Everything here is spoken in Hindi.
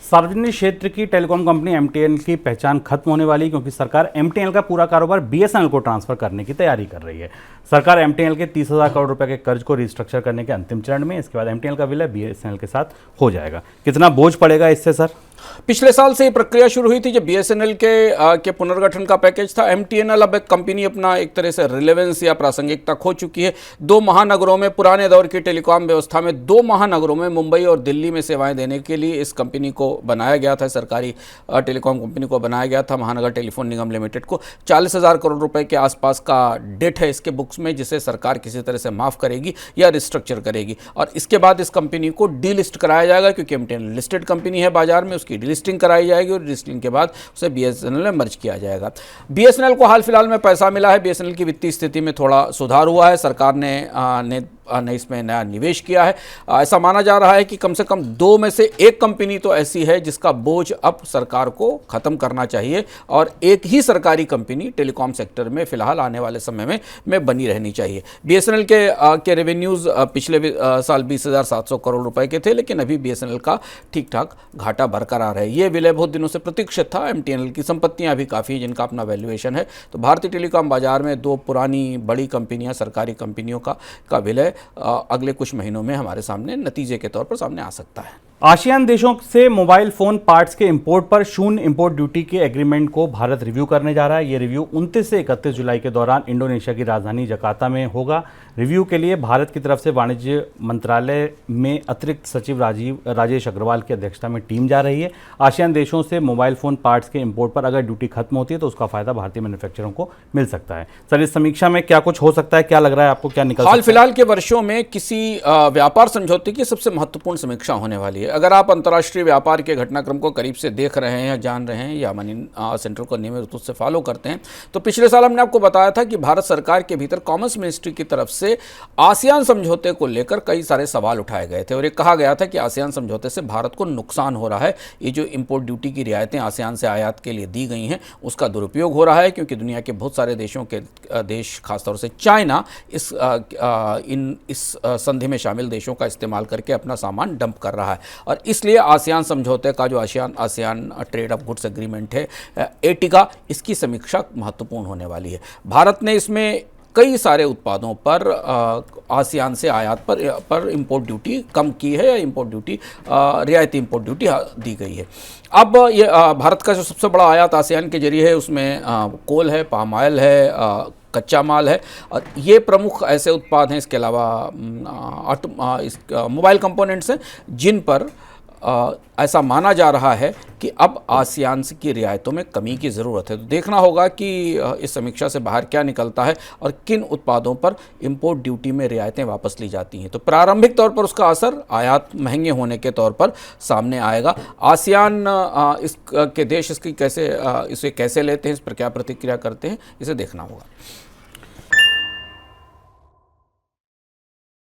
सार्वजनिक क्षेत्र की टेलीकॉम कंपनी एमटीएनएल की पहचान खत्म होने वाली, क्योंकि सरकार एमटीएनएल का पूरा कारोबार बीएसएनएल को ट्रांसफर करने की तैयारी कर रही है। सरकार एमटीएनएल के 30,000 करोड़ रुपए के कर्ज को रिस्ट्रक्चर करने के अंतिम चरण में। इसके बाद एमटीएनएल का विलय बीएसएनएल के साथ हो जाएगा। कितना बोझ पड़ेगा इससे सर? पिछले साल से ये प्रक्रिया शुरू हुई थी जब बीएसएनएल के पुनर्गठन का पैकेज था। एमटीएनएल अब एक कंपनी अपना एक तरह से रिलेवेंस या प्रासंगिकता खो चुकी है। दो महानगरों में, पुराने दौर की टेलीकॉम व्यवस्था में दो महानगरों में, मुंबई और दिल्ली में सेवाएं देने के लिए इस कंपनी को बनाया गया था। सरकारी टेलीकॉम कंपनी को बनाया गया था, महानगर टेलीफोन निगम लिमिटेड को। 40,000 करोड़ रुपए के आसपास का डेट है इसके बुक्स में, जिसे सरकार किसी तरह से माफ करेगी या रिस्ट्रक्चर करेगी। और इसके बाद इस कंपनी को डीलिस्ट कराया जाएगा, क्योंकि एमटीएनएल लिस्टेड कंपनी है बाजार में, उसकी डीलिस्टिंग कराई जाएगी और डीलिस्टिंग के बाद उसे बीएसएनएल में मर्ज किया जाएगा। बीएसएनएल को हाल फिलहाल में पैसा मिला है, बीएसएनएल की वित्तीय स्थिति में थोड़ा सुधार हुआ है, सरकार ने इसमें नया निवेश किया है। ऐसा माना जा रहा है कि कम से कम दो में से एक कंपनी तो ऐसी है जिसका बोझ अब सरकार को खत्म करना चाहिए, और एक ही सरकारी कंपनी टेलीकॉम सेक्टर में फिलहाल आने वाले समय में बनी रहनी चाहिए। बीएसएनएल के रेवेन्यूज़ पिछले साल 20,700 करोड़ रुपए के थे, लेकिन अभी बीएसएनएल का ठीक ठाक घाटा बरकरार है। ये विलय बहुत दिनों से प्रतीक्षित था। एमटीएनएल की संपत्तियां भी काफ़ी हैं जिनका अपना वैल्यूएशन है। तो भारतीय टेलीकॉम बाजार में दो पुरानी बड़ी कंपनियां, सरकारी कंपनियों का विलय अगले कुछ महीनों में हमारे सामने नतीजे के तौर पर सामने आ सकता है। आसियान देशों से मोबाइल फोन पार्ट्स के इंपोर्ट पर शून्य इंपोर्ट ड्यूटी के एग्रीमेंट को भारत रिव्यू करने जा रहा है। ये रिव्यू 29 से 31 जुलाई के दौरान इंडोनेशिया की राजधानी जकार्ता में होगा। रिव्यू के लिए भारत की तरफ से वाणिज्य मंत्रालय में अतिरिक्त सचिव राजेश अग्रवाल की अध्यक्षता में टीम जा रही है। आसियान देशों से मोबाइल फोन पार्ट्स के इंपोर्ट पर अगर ड्यूटी खत्म होती है तो उसका फायदा भारतीय मैन्युफैक्चररों को मिल सकता है। सर, इस समीक्षा में क्या कुछ हो सकता है, क्या लग रहा है आपको, क्या निकल सकता है? हाल फिलहाल के वर्षों में किसी व्यापार समझौते की सबसे महत्वपूर्ण समीक्षा होने वाली है। अगर आप अंतर्राष्ट्रीय व्यापार के घटनाक्रम को करीब से देख रहे हैं या जान रहे हैं या मनी सेंटर को नियमित रूप से फॉलो करते हैं, तो पिछले साल हमने आपको बताया था कि भारत सरकार के भीतर कॉमर्स मिनिस्ट्री की तरफ से आसियान समझौते को लेकर कई सारे सवाल उठाए गए थे, और ये कहा गया था कि आसियान समझौते से भारत को नुकसान हो रहा है। ये जो इंपोर्ट ड्यूटी की रियायतें आसियान से आयात के लिए दी गई हैं, उसका दुरुपयोग हो रहा है, क्योंकि दुनिया के बहुत सारे देश खासतौर से चाइना इस संधि में शामिल देशों का इस्तेमाल करके अपना सामान डंप कर रहा है। और इसलिए आसियान समझौते का जो ASEAN trade off goods agreement है, एटिका, इसकी समीक्षा महत्वपूर्ण होने वाली है। भारत ने इसमें कई सारे उत्पादों पर आसियान से आयात पर इंपोर्ट ड्यूटी कम की है, या इंपोर्ट ड्यूटी रियायती इंपोर्ट ड्यूटी दी गई है। अब ये भारत का जो सबसे बड़ा आयात आसियान के जरिए है, उसमें कोल है, पाम ऑयल है, कच्चा माल है, और ये प्रमुख ऐसे उत्पाद हैं। इसके अलावा मोबाइल कंपोनेंट्स हैं जिन पर ऐसा माना जा रहा है कि अब आसियान की रियायतों में कमी की ज़रूरत है। तो देखना होगा कि इस समीक्षा से बाहर क्या निकलता है और किन उत्पादों पर इंपोर्ट ड्यूटी में रियायतें वापस ली जाती हैं। तो प्रारंभिक तौर पर उसका असर आयात महंगे होने के तौर पर सामने आएगा। आसियान के देश इसे कैसे लेते हैं, इस पर क्या प्रतिक्रिया करते हैं, इसे देखना होगा।